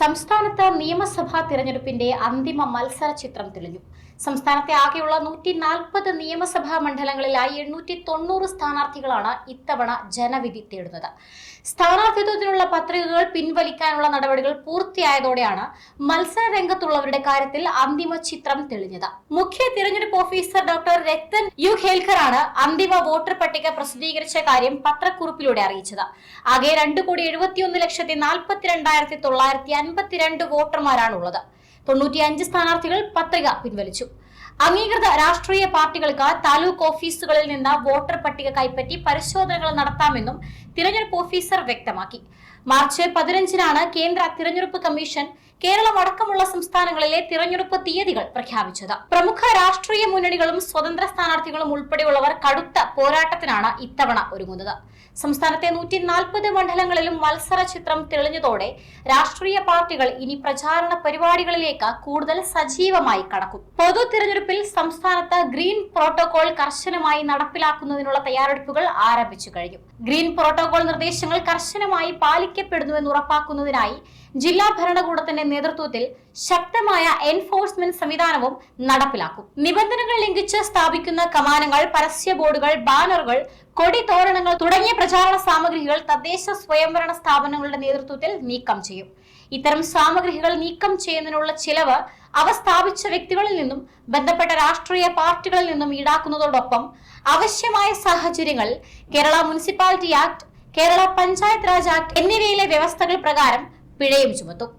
സംസ്ഥാനത്ത് നിയമസഭാ തിരഞ്ഞെടുപ്പിന്റെ അന്തിമ മത്സര ചിത്രം തെളിഞ്ഞു. സംസ്ഥാനത്തെ ആകെയുള്ള 140 നിയമസഭാ മണ്ഡലങ്ങളിലായി 890 സ്ഥാനാർത്ഥികളാണ് ഇത്തവണ ജനവിധി തേടുന്നത്. സ്ഥാനാർത്ഥിത്വത്തിനുള്ള പത്രികകൾ പിൻവലിക്കാനുള്ള നടപടികൾ പൂർത്തിയായതോടെയാണ് മത്സര രംഗത്തുള്ളവരുടെ കാര്യത്തിൽ അന്തിമ ചിത്രം തെളിഞ്ഞത്. മുഖ്യ തിരഞ്ഞെടുപ്പ് ഓഫീസർ ഡോക്ടർ രക്തൻ യു ഖേൽക്കറാണ് അന്തിമ വോട്ടർ പട്ടിക പ്രസിദ്ധീകരിച്ച കാര്യം പത്രക്കുറിപ്പിലൂടെ അറിയിച്ചത്. ആകെ 2,71,42,952 വോട്ടർമാരാണുള്ളത്. 95 സ്ഥാനാർത്ഥികൾ പത്രിക പിൻവലിച്ചു. അംഗീകൃത രാഷ്ട്രീയ പാർട്ടികൾക്ക് താലൂക്ക് ഓഫീസുകളിൽ നിന്ന് വോട്ടർ പട്ടിക കൈപ്പറ്റി പരിശോധനകൾ നടത്താമെന്നും തിരഞ്ഞെടുപ്പ് ഓഫീസർ വ്യക്തമാക്കി. മാർച്ച് 15-നാണ് കേന്ദ്ര തിരഞ്ഞെടുപ്പ് കമ്മീഷൻ കേരളം അടക്കമുള്ള സംസ്ഥാനങ്ങളിലെ തിരഞ്ഞെടുപ്പ് തീയതികൾ പ്രഖ്യാപിച്ചത്. പ്രമുഖ രാഷ്ട്രീയ മുന്നണികളും സ്വതന്ത്ര സ്ഥാനാർത്ഥികളും ഉൾപ്പെടെയുള്ളവർ കടുത്ത പോരാട്ടത്തിനാണ് ഇത്തവണ ഒരുങ്ങുന്നത്. സംസ്ഥാനത്തെ 140 മണ്ഡലങ്ങളിലും മത്സര ചിത്രം തെളിഞ്ഞതോടെ രാഷ്ട്രീയ പാർട്ടികൾ ഇനി പ്രചാരണ പരിപാടികളിലേക്ക് കൂടുതൽ സജീവമായി കടക്കും. പൊതു തിരഞ്ഞെടുപ്പിൽ സംസ്ഥാനത്ത് ഗ്രീൻ പ്രോട്ടോകോൾ കർശനമായി നടപ്പിലാക്കുന്നതിനുള്ള തയ്യാറെടുപ്പുകൾ ആരംഭിച്ചു കഴിഞ്ഞു. ഗ്രീൻ പ്രോട്ടോകോൾ നിർദ്ദേശങ്ങൾ കർശനമായി പാലിക്കപ്പെടുന്നുവെന്ന് ഉറപ്പാക്കുന്നതിനായി ജില്ലാ ഭരണകൂടത്തിന്റെ നേതൃത്വത്തിൽ ശക്തമായ എൻഫോഴ്സ്മെന്റ് സംവിധാനവും നടപ്പിലാക്കും. നിബന്ധനകൾ ലംഘിച്ച് സ്ഥാപിക്കുന്ന കമാനങ്ങൾ, പരസ്യ ബോർഡുകൾ, ബാനറുകൾ, കൊടിതോരണങ്ങൾ തുടങ്ങിയ പ്രചാരണ സാമഗ്രികൾ തദ്ദേശ സ്വയംഭരണ സ്ഥാപനങ്ങളുടെ നേതൃത്വത്തിൽ നീക്കം ചെയ്യും. ഇത്തരം സാമഗ്രികൾ നീക്കം ചെയ്യുന്നതിനുള്ള ചിലവ് അവ സ്ഥാപിച്ച വ്യക്തികളിൽ നിന്നും ബന്ധപ്പെട്ട രാഷ്ട്രീയ പാർട്ടികളിൽ നിന്നും ഈടാക്കുന്നതോടൊപ്പം ആവശ്യമായ സാഹചര്യങ്ങളിൽ Kerala municipality act, Kerala panchayat Raj act എന്നിവയിലെ വ്യവസ്ഥകൾ പ്രകാരം പിഴയും ചുമത്തും.